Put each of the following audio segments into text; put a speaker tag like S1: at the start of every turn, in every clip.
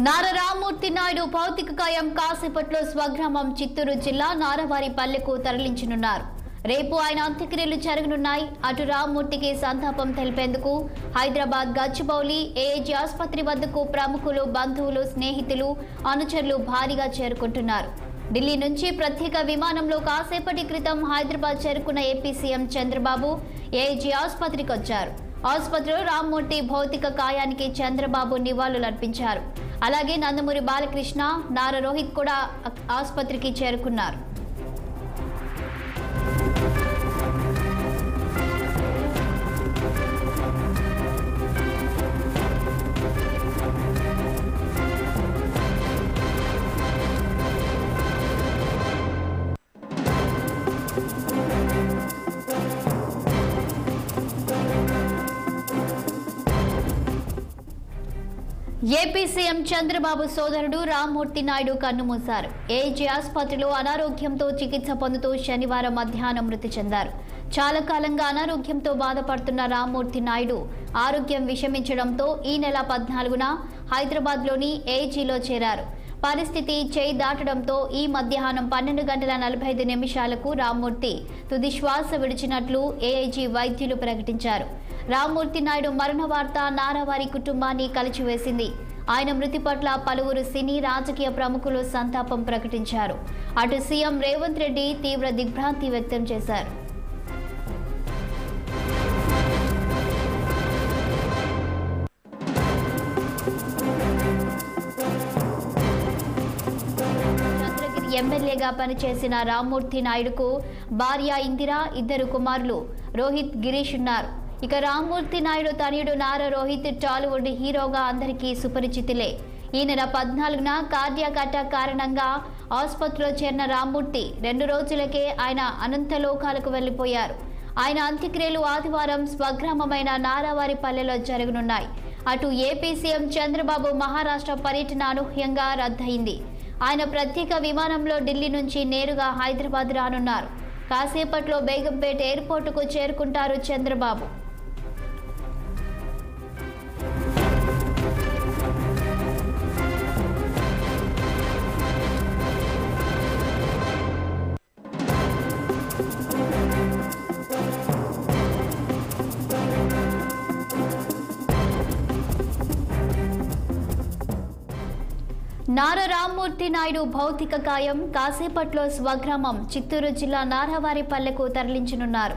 S1: నారా రామ్మూర్తి నాయుడు భౌతిక కాయం కాసేపట్లో స్వగ్రామం చిత్తూరు జిల్లా నారవారిపల్లెకు తరలించనున్నారు. రేపు ఆయన అంత్యక్రియలు జరగనున్నాయి. అటు రామ్మూర్తికి సంతాపం తెలిపేందుకు హైదరాబాద్ గచ్చిబౌలి ఏఏజీ ఆసుపత్రి వద్దకు ప్రముఖులు, బంధువులు, స్నేహితులు, అనుచరులు భారీగా చేరుకుంటున్నారు. ఢిల్లీ నుంచి ప్రత్యేక విమానంలో కాసేపటి క్రితం హైదరాబాద్ చేరుకున్న ఏపీ సీఎం చంద్రబాబు ఏఏజీ ఆసుపత్రికి వచ్చారు. ఆసుపత్రిలో రామ్మూర్తి భౌతిక కాయానికి చంద్రబాబు నివాళులర్పించారు. అలాగే నందమూరి బాలకృష్ణ, నారా రోహిత్ కూడా ఆసుపత్రికి చేరుకున్నారు. ఏపీ సీఎం చంద్రబాబు సోదరుడు రామ్మూర్తి నాయుడు కన్నుమూశారు. ఏజీ ఆసుపత్రిలో అనారోగ్యంతో చికిత్స పొందుతూ శనివారం మధ్యాహ్నం మృతి చెందారు. చాలా కాలంగా అనారోగ్యంతో బాధపడుతున్న రామ్మూర్తి నాయుడు ఆరోగ్యం విషమించడంతో ఈ నెల 14న హైదరాబాద్లోని ఏజీలో చేరారు. పరిస్థితి చేయి దాటడంతో ఈ మధ్యాహ్నం 12:45 రామ్మూర్తి తుది శ్వాస విడిచినట్లు ఏఐజీ వైద్యులు ప్రకటించారు. రామ్మూర్తి నాయుడు మరణ వార్త నారావారి కుటుంబాన్ని కలిచివేసింది. ఆయన మృతి పట్ల పలువురు సినీ, రాజకీయ ప్రముఖులు సంతాపం ప్రకటించారు. అటు సీఎం రేవంత్ రెడ్డి తీవ్ర దిగ్భ్రాంతి వ్యక్తం చేశారు. ఎమ్మెల్యేగా పనిచేసిన రామ్మూర్తి నాయుడుకు భార్య ఇందిర, 2 కుమారులు రోహిత్, గిరీష్ ఉన్నారు. ఇక రామ్మూర్తి నాయుడు తనయుడు నారా రోహిత్ టాలీవుడ్ హీరోగా అందరికీ సుపరిచితులే. ఈ నెల 14న కార్డియాక్ అటాక్ కారణంగా ఆసుపత్రిలో చేరిన రామ్మూర్తి 2 రోజులకే ఆయన అనంతలోకాలకు వెళ్లిపోయారు. ఆయన అంత్యక్రియలు ఆదివారం స్వగ్రామమైన నారావారిపల్లెలో జరగనున్నాయి. అటు ఏపీ సీఎం చంద్రబాబు మహారాష్ట్ర పర్యటన అనూహ్యంగా రద్దయింది. ఆయన ప్రత్యేక విమానంలో ఢిల్లీ నుంచి నేరుగా హైదరాబాద్ రానున్నారు. కాసేపట్లో బేగంపేట ఎయిర్పోర్టుకు చేరుకుంటారు చంద్రబాబు. నారా రామ్మూర్తి నాయుడు భౌతిక కాయం కాసేపట్లో స్వగ్రామం చిత్తూరు జిల్లా నారావారిపల్లెకు తరలించనున్నారు.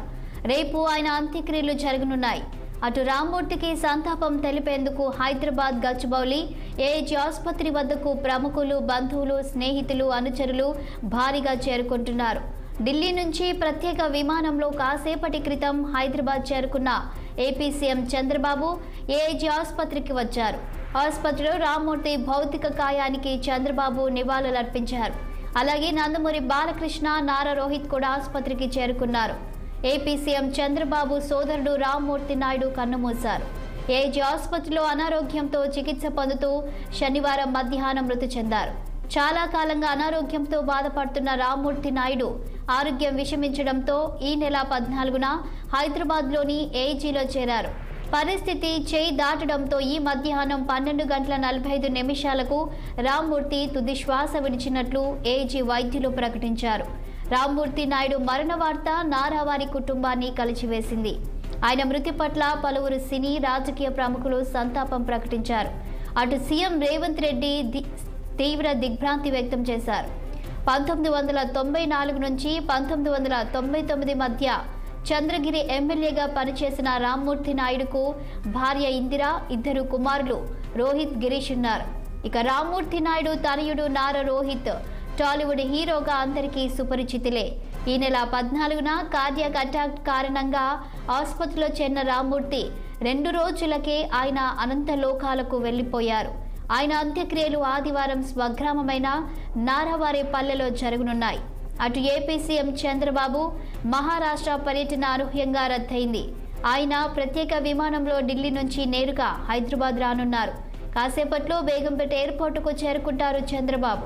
S1: రేపు ఆయన అంత్యక్రియలు జరగనున్నాయి. అటు రామ్మూర్తికి సంతాపం తెలిపేందుకు హైదరాబాద్ గచ్చిబౌలి ఏఏజీ ఆసుపత్రి వద్దకు ప్రముఖులు, బంధువులు, స్నేహితులు, అనుచరులు భారీగా చేరుకుంటున్నారు. ఢిల్లీ నుంచి ప్రత్యేక విమానంలో కాసేపటి క్రితం హైదరాబాద్ చేరుకున్న ఏపీ సీఎం చంద్రబాబు ఏఐజీ ఆసుపత్రికి వచ్చారు. ఆసుపత్రిలో రామ్మూర్తి భౌతిక కాయానికి చంద్రబాబు నివాళులర్పించారు. అలాగే నందమూరి బాలకృష్ణ, నారా రోహిత్ కూడా ఆసుపత్రికి చేరుకున్నారు. ఏపీ సీఎం చంద్రబాబు సోదరుడు రామ్మూర్తి నాయుడు కన్నుమూశారు. ఏఐజీ ఆసుపత్రిలో అనారోగ్యంతో చికిత్స పొందుతూ శనివారం మధ్యాహ్నం మృతి చెందారు. చాలా కాలంగా అనారోగ్యంతో బాధపడుతున్న రామ్మూర్తి నాయుడు ఆరోగ్యం విషమించడంతో ఈ నెల 14న హైదరాబాద్లోని ఏఐజీలో చేరారు. పరిస్థితి చేయి దాటడంతో ఈ మధ్యాహ్నం 12:45 రామ్మూర్తి తుది శ్వాస విడిచినట్లు ఏఐజీ వైద్యులు ప్రకటించారు. రామ్మూర్తి నాయుడు మరణ వార్త నారావారి కుటుంబాన్ని కలిచివేసింది. ఆయన మృతి పట్ల పలువురు సినీ, రాజకీయ ప్రముఖులు సంతాపం ప్రకటించారు. అటు సీఎం రేవంత్ రెడ్డి తీవ్ర దిగ్భ్రాంతి వ్యక్తం చేశారు. 1994 నుంచి 1999 మధ్య చంద్రగిరి ఎమ్మెల్యేగా పనిచేసిన రామ్మూర్తి నాయుడుకు భార్య ఇందిర, 2 కుమారులు రోహిత్, గిరీష్ ఉన్నారు. ఇక రామ్మూర్తి నాయుడు తనయుడు నారా రోహిత్ టాలీవుడ్ హీరోగా అందరికీ సుపరిచితులే. ఈ నెల 14న కార్డియాక్ అటాక్ కారణంగా ఆసుపత్రిలో చేరిన రామ్మూర్తి 2 రోజులకే ఆయన అనంతలోకాలకు వెళ్లిపోయారు. ఆయన అంత్యక్రియలు ఆదివారం స్వగ్రామమైన నారావారిపల్లెలో జరగనున్నాయి. అటు ఏపీ సీఎం చంద్రబాబు మహారాష్ట్ర పర్యటన అనూహ్యంగా రద్దయింది. ఆయన ప్రత్యేక విమానంలో ఢిల్లీ నుంచి నేరుగా హైదరాబాద్ రానున్నారు. కాసేపట్లో బేగంపేట ఎయిర్పోర్టుకు చేరుకుంటారు చంద్రబాబు.